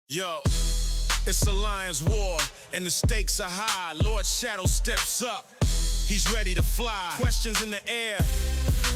Yo, it's a lion's war, and the stakes are high. Lord Shadow steps up, he's ready to fly. Questions in the air,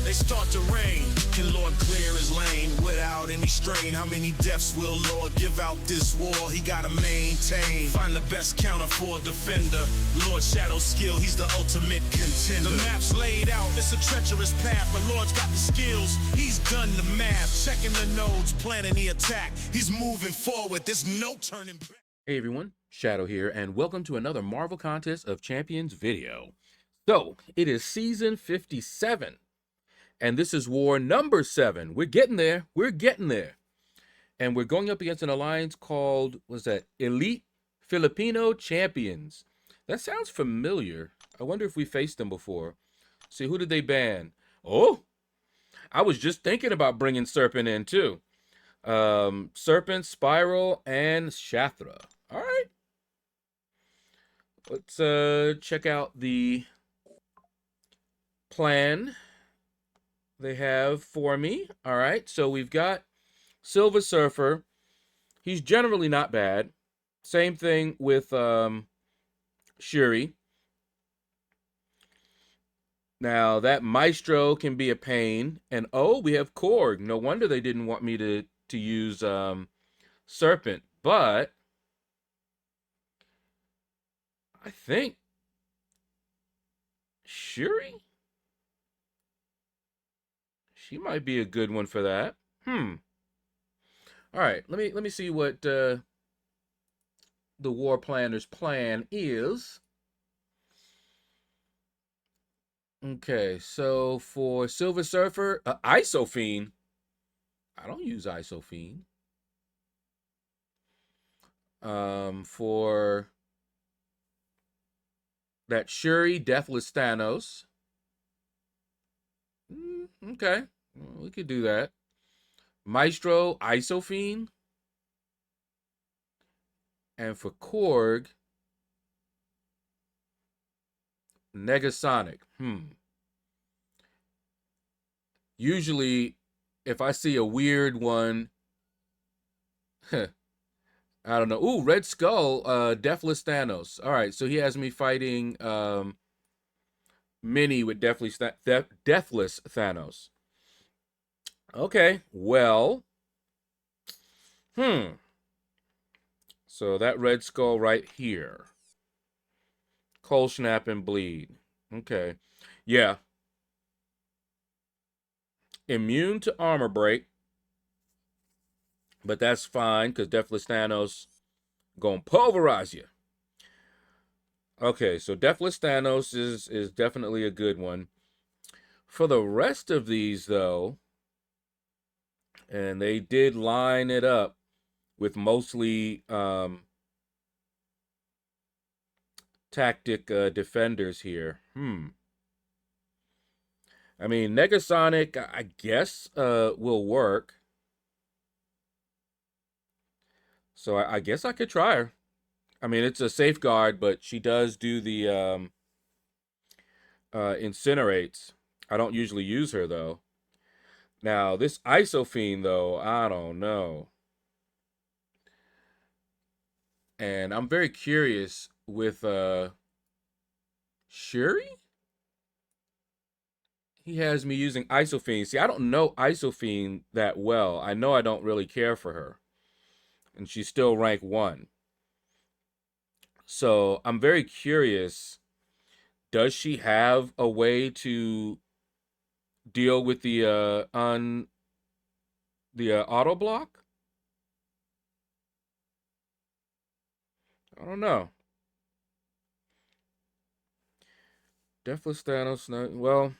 they start to rain. Can Lord clear his lane without any strain? How many deaths will Lord give out this war? He gotta maintain. Find the best counter for a defender. Lord Shadow's skill, he's the ultimate contender. The map's laid out, it's a treacherous path, but Lord's got the skills. He's done the math, checking the nodes, planning the attack. He's moving forward, there's no turning back. Hey everyone, Shadow here, and welcome to another Marvel Contest of Champions video. So, it is season 57, and this is war number 7. We're getting there, And we're going up against an alliance called, what's that, Elite Filipino Champions. That sounds familiar. I wonder if we faced them before. See, who did they ban? Oh, I was just thinking about bringing Serpent in too. Serpent, Spiral, and Shathra. All right. Let's check out the plan they have for me. All right. So we've got Silver Surfer. He's generally not bad. Same thing with Shuri. Now that Maestro can be a pain. And oh, we have Korg. No wonder they didn't want me to use Serpent. But I think Shuri? She might be a good one for that. All right, let me see what the War Planner's plan is. Okay, so for Silver Surfer, Isophene. I don't use Isophene. For that Shuri, Deathless Thanos. Okay, we could do that. Maestro, Isophene. And for Korg, Negasonic. Usually, if I see a weird one, I don't know. Ooh, Red Skull, Deathless Thanos. All right, so he has me fighting Mini with Deathless Thanos. Okay, well. So that Red Skull right here. Cold Snap and Bleed. Okay. Yeah. Immune to armor break. But that's fine, because Deathless Thanos gonna pulverize you. Okay, so Deathless Thanos is definitely a good one. For the rest of these, though, and they did line it up with mostly tactic defenders here. I mean, Negasonic, I guess, will work. So I guess I could try her. I mean, it's a safeguard, but she does do the incinerates. I don't usually use her, though. Now, this Isophene, though, I don't know. And I'm very curious with Shuri? He has me using Isophene. See, I don't know Isophene that well. I know I don't really care for her. And she's still rank 1. So I'm very curious. Does she have a way to deal with the auto block? I don't know. Deathless Thanos. No, well,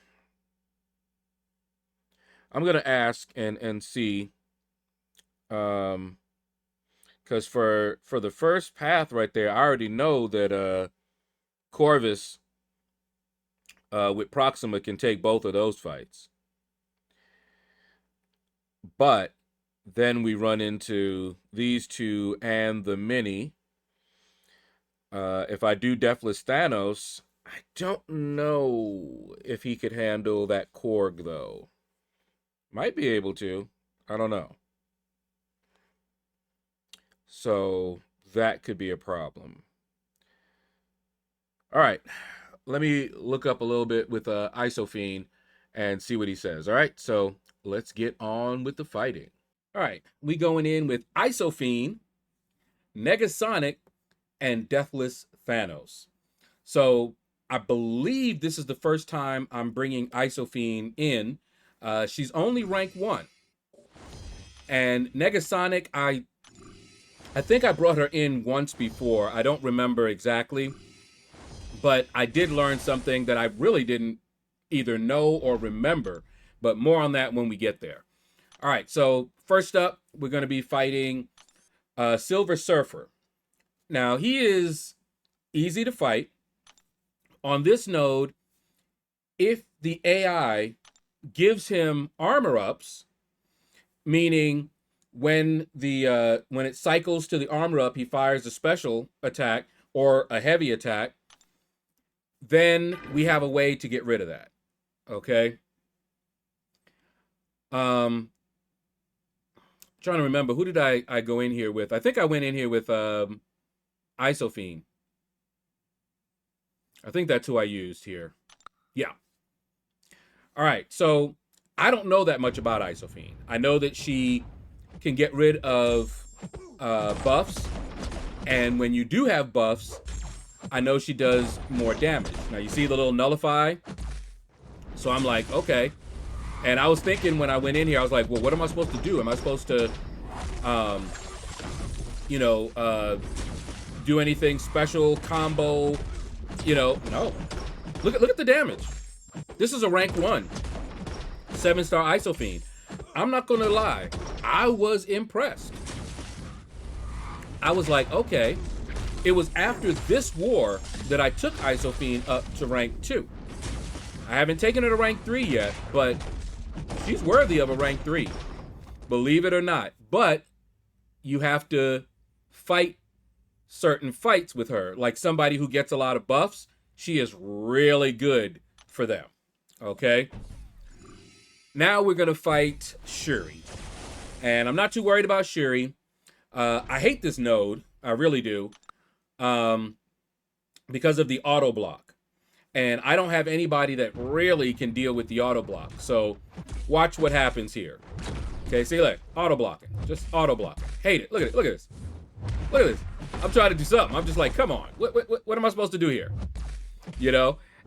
I'm gonna ask and see. Because for the first path right there, I already know that Corvus with Proxima can take both of those fights. But then we run into these two and the Mini. If I do Deathless Thanos, I don't know if he could handle that Korg, though. Might be able to. I don't know. So that could be a problem. All right, let me look up a little bit with Isophene and see what he says. All right, so let's get on with the fighting. All right, we going in with Isophene, Negasonic, and Deathless Thanos. So I believe this is the first time I'm bringing Isophene in. She's only rank 1. And Negasonic, I think I brought her in once before. I don't remember exactly. But I did learn something that I really didn't either know or remember. But more on that when we get there. All right, so first up, we're going to be fighting Silver Surfer. Now, he is easy to fight. On this node, if the AI gives him armor ups, meaning when it cycles to the armor up, he fires a special attack or a heavy attack, then we have a way to get rid of that. Okay. Trying to remember, who did I go in here with? I think I went in here with Isophene. I think that's who I used here. Yeah. All right. So I don't know that much about Isophene. I know that she can get rid of buffs. And when you do have buffs, I know she does more damage. Now you see the little nullify? So I'm like, okay. And I was thinking when I went in here, I was like, well, what am I supposed to do? Am I supposed to, do anything special, combo? No. Look at the damage. This is a rank 1. 7-star Isophene. I'm not going to lie. I was impressed. I was like, okay. It was after this war that I took Isophene up to rank 2. I haven't taken her to rank 3 yet, but she's worthy of a rank 3. Believe it or not. But you have to fight certain fights with her. Like somebody who gets a lot of buffs, she is really good for them. Okay? Now we're going to fight Shuri. And I'm not too worried about Shuri. I hate this node. I really do. Because of the auto block. And I don't have anybody that really can deal with the auto block. So watch what happens here. Okay, see, look, auto blocking. Just auto blocking. Hate it. Look at it. Look at this. Look at this. I'm trying to do something. I'm just like, come on. What am I supposed to do here?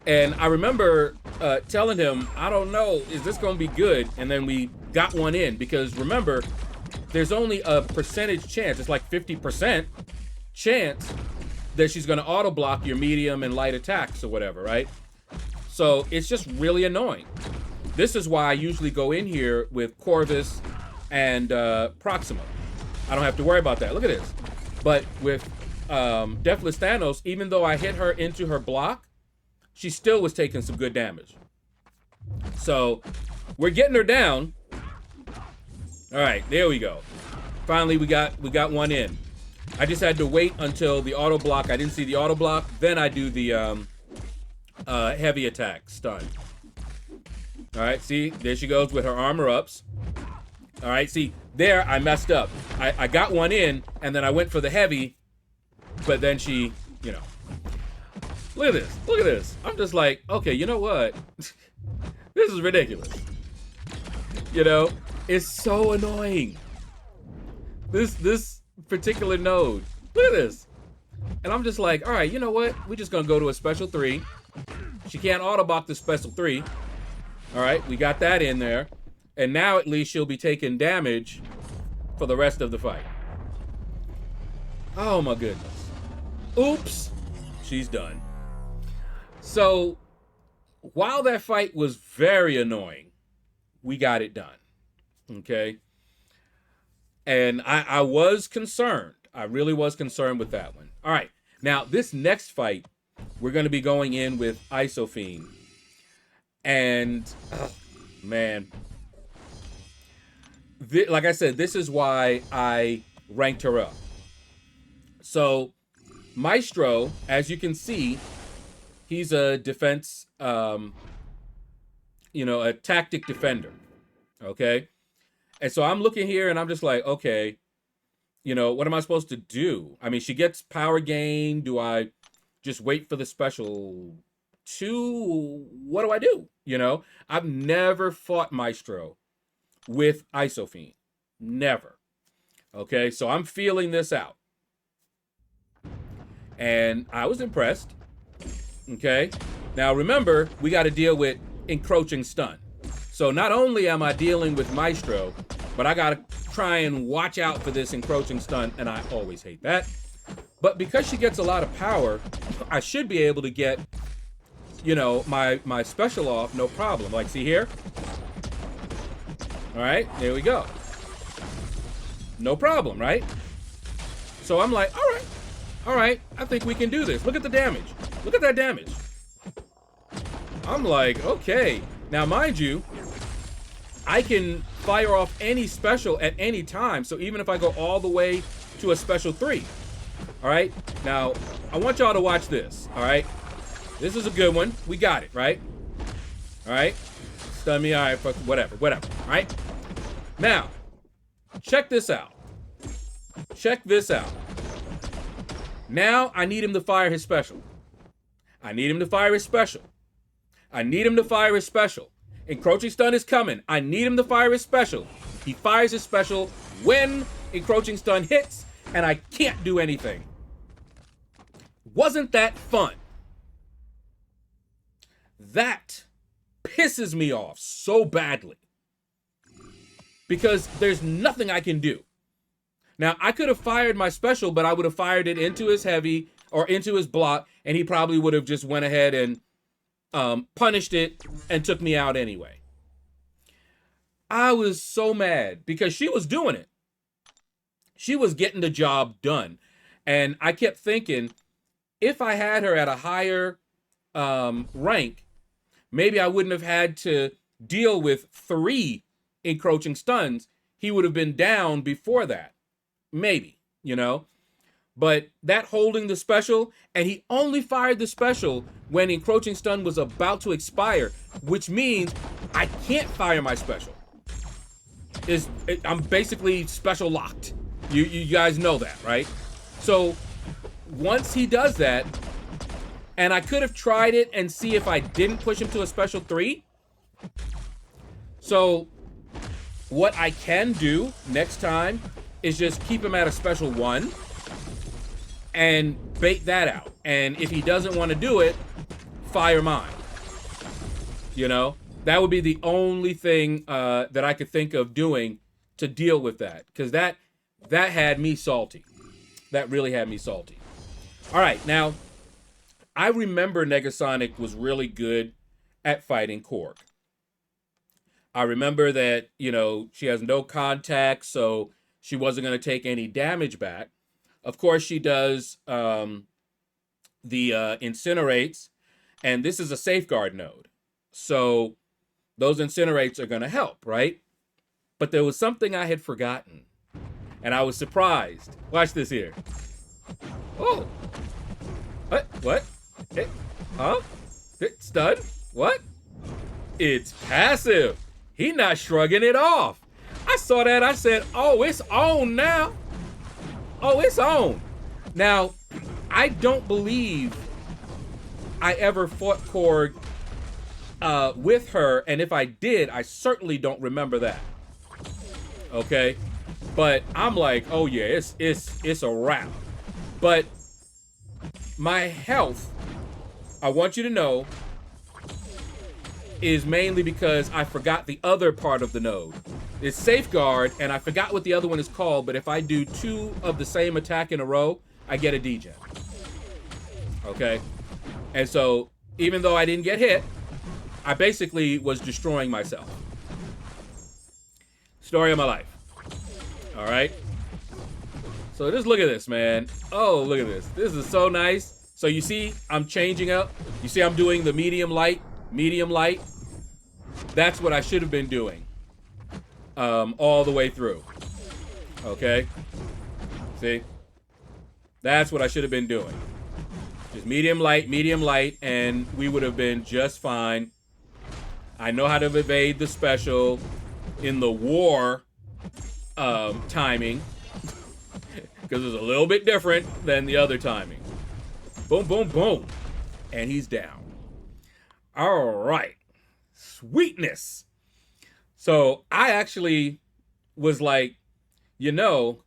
And I remember telling him, I don't know, is this going to be good? And then we got one in because remember, there's only a percentage chance. It's like 50% chance that she's going to auto block your medium and light attacks or whatever, right? So it's just really annoying. This is why I usually go in here with Corvus and Proxima. I don't have to worry about that. Look at this. But with Deathless Thanos, even though I hit her into her block, she still was taking some good damage. So we're getting her down. All right, there we go. Finally, we got one in. I just had to wait until the auto block. I didn't see the auto block. Then I do the heavy attack stun. All right, see, there she goes with her armor ups. All right, see, there I messed up. I got one in, and then I went for the heavy, but then she, Look at this. Look at this. I'm just like, okay, you know what? This is ridiculous. It's so annoying. This particular node. Look at this. And I'm just like, all right, you know what? We're just going to go to a special 3. She can't auto-block the special 3. All right, we got that in there. And now at least she'll be taking damage for the rest of the fight. Oh, my goodness. Oops. She's done. So, while that fight was very annoying, we got it done. Okay? And I was concerned. I really was concerned with that one. All right. Now, this next fight, we're going to be going in with Isophene. And, man. Like I said, this is why I ranked her up. So, Maestro, as you can see, he's a defense, a tactic defender. Okay? And so I'm looking here and I'm just like, okay, You know, what am I supposed to do? I mean, she gets power gain. Do I just wait for the special 2? What do I do? You know, I've never fought Maestro with Isofiend. Never. Okay, so I'm feeling this out. And I was impressed. Okay, now remember, we got to deal with encroaching stun. So not only am I dealing with Maestro, but I got to try and watch out for this encroaching stun, and I always hate that. But because she gets a lot of power, I should be able to get, you know, my special off, no problem. Like, see here? All right, there we go. No problem, right? So I'm like, all right, I think we can do this. Look at the damage. Look at that damage. I'm like, okay. Now, mind you, I can fire off any special at any time. So even if I go all the way to a special 3, all right? Now, I want y'all to watch this, all right? This is a good one. We got it, right? All right? Stun me, all right, whatever, all right? Now, check this out. Check this out. Now, I need him to fire his special. I need him to fire his special. I need him to fire his special. Encroaching stun is coming. I need him to fire his special. He fires his special when encroaching stun hits, and I can't do anything. Wasn't that fun? That pisses me off so badly. Because there's nothing I can do. Now, I could have fired my special, but I would have fired it into his heavy or into his block, and he probably would have just went ahead and punished it and took me out anyway. I was so mad because she was doing it. She was getting the job done. And I kept thinking, if I had her at a higher rank, maybe I wouldn't have had to deal with 3 encroaching stuns. He would have been down before that. Maybe, you know. But that holding the special, and he only fired the special when encroaching stun was about to expire, which means I can't fire my special. I'm basically special locked. You guys know that, right? So once he does that, and I could have tried it and see if I didn't push him to a special 3. So what I can do next time is just keep him at a special 1 and bait that out. And if he doesn't want to do it, fire mine. You know, that would be the only thing that I could think of doing to deal with that, because that had me salty. That really had me salty. All right, now I remember Negasonic was really good at fighting Korg. I remember that, you know, she has no contact, so she wasn't going to take any damage back. Of course, she does the incinerates, and this is a safeguard node. So those incinerates are going to help, right? But there was something I had forgotten, and I was surprised. Watch this here. Oh. What? It, huh? Stun? What? It's passive. He not shrugging it off. I saw that. I said, oh, it's on now. Oh, it's on. Now, I don't believe I ever fought Korg with her, and if I did, I certainly don't remember that. Okay? But I'm like, oh yeah, it's a wrap. But my health, I want you to know, is mainly because I forgot the other part of the node. It's safeguard, and I forgot what the other one is called, but if I do 2 of the same attack in a row, I get a degen. Okay? And so, even though I didn't get hit, I basically was destroying myself. Story of my life. All right? So just look at this, man. Oh, look at this. This is so nice. So you see, I'm changing up. You see, I'm doing the medium light. That's what I should have been doing all the way through. Okay? See? That's what I should have been doing. Just medium light, and we would have been just fine. I know how to evade the special in the war timing. because it's a little bit different than the other timing. Boom, boom, boom. And he's down. All right. Sweetness. So I actually was like, you know,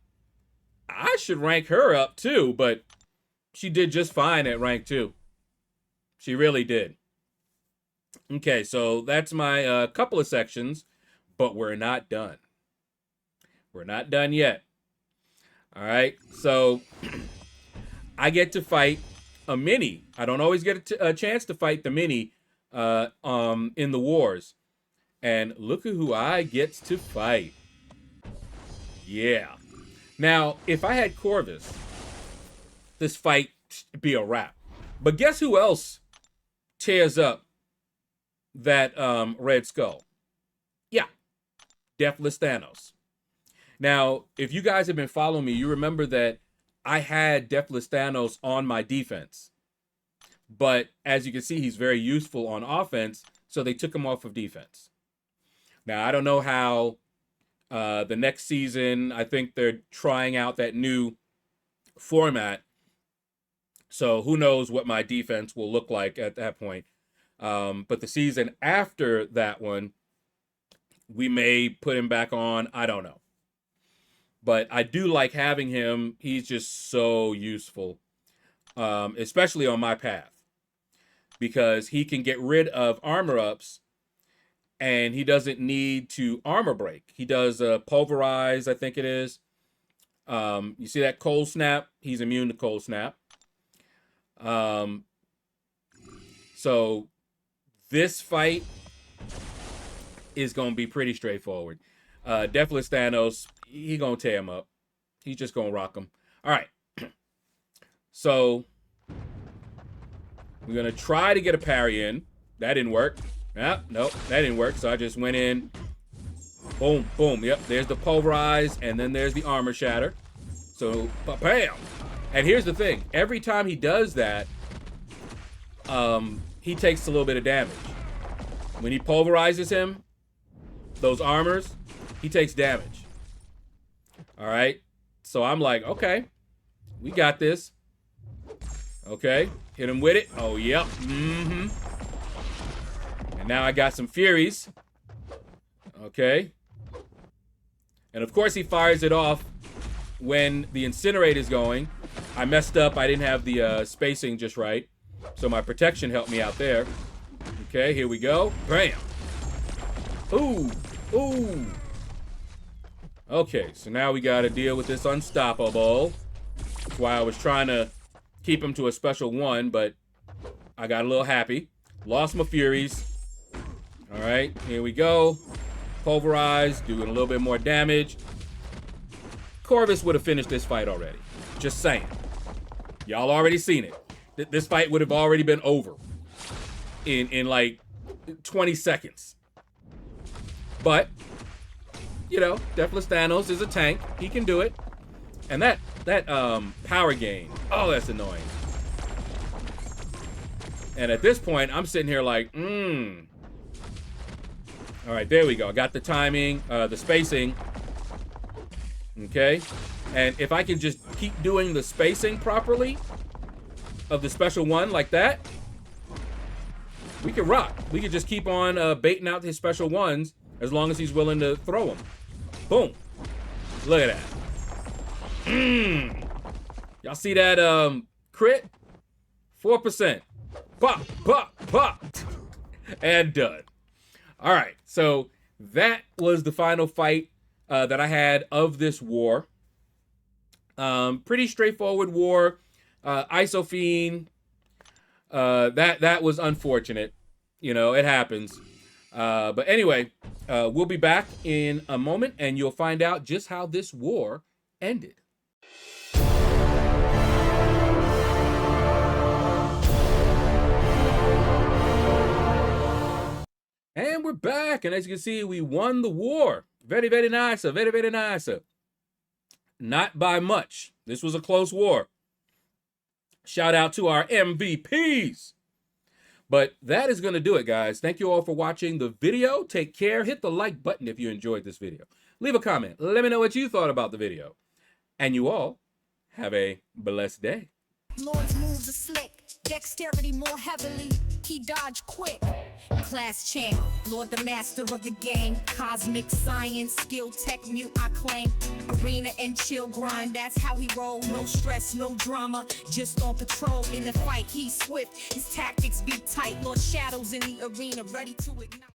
I should rank her up too, but she did just fine at rank 2. She really did. Okay, so that's my couple of sections, but we're not done. We're not done yet. All right, so I get to fight a mini. I don't always get a chance to fight the mini in the wars. And look at who I get to fight. Yeah. Now, if I had Corvus, this fight would be a wrap. But guess who else tears up that Red Skull? Yeah, Deathless Thanos. Now, if you guys have been following me, you remember that I had Deathless Thanos on my defense. But as you can see, he's very useful on offense, so they took him off of defense. Now, I don't know how the next season, I think they're trying out that new format. So who knows what my defense will look like at that point. But the season after that one, we may put him back on. I don't know. But I do like having him. He's just so useful, especially on my path, because he can get rid of armor ups and he doesn't need to armor break. He does pulverize, I think it is. You see that cold snap? He's immune to cold snap. So this fight is going to be pretty straightforward. Deathless Thanos, he going to tear him up. He's just going to rock him. All right. So we're going to try to get a parry in. That didn't work. Nope, that didn't work. So I just went in. Boom, boom. Yep, there's the pulverize, and then there's the armor shatter. So, bam. And here's the thing. Every time he does that, he takes a little bit of damage. When he pulverizes him, those armors, he takes damage. All right? So I'm like, okay, we got this. Okay, hit him with it. Oh, yep. Mm-hmm. And now I got some Furies. Okay. And of course he fires it off when the Incinerator's going. I messed up. I didn't have the spacing just right. So my protection helped me out there. Okay, here we go. Bam. Ooh. Ooh. Okay, so now we got to deal with this unstoppable. That's why I was trying to keep him to a special 1, but I got a little happy. Lost my Furies. All right, here we go. Pulverize, doing a little bit more damage. Corvus would have finished this fight already. Just saying. Y'all already seen it. This fight would have already been over in like 20 seconds. But, you know, Deathless Thanos is a tank. He can do it. And that power gain, oh, that's annoying. And at this point, I'm sitting here like, All right, there we go. Got the timing, the spacing. Okay. And if I can just keep doing the spacing properly of the special 1 like that, we can rock. We can just keep on baiting out his special 1s as long as he's willing to throw them. Boom. Look at that. Y'all see that crit? 4%. Pop, pop, pop. And done. All right, so that was the final fight that I had of this war. Pretty straightforward war. Isophene, that was unfortunate. You know, it happens. But anyway, we'll be back in a moment, and you'll find out just how this war ended. And we're back, and as you can see, we won the war. Very, very nice, very, very nice. Not by much. This was a close war. Shout out to our MVPs. But that is going to do it, guys. Thank you all for watching the video. Take care. Hit the like button if you enjoyed this video. Leave a comment. Let me know what you thought about the video. And you all Have a blessed day. Lord's moves are slick, dexterity more heavily, he dodged quick. Class champ, Lord the master of the game, cosmic science, skill, tech, mute, I claim. Arena and chill grind, that's how he roll. No stress, no drama, just on patrol. In the fight, he's swift, his tactics be tight. Lord Shadow's in the arena, ready to ignite.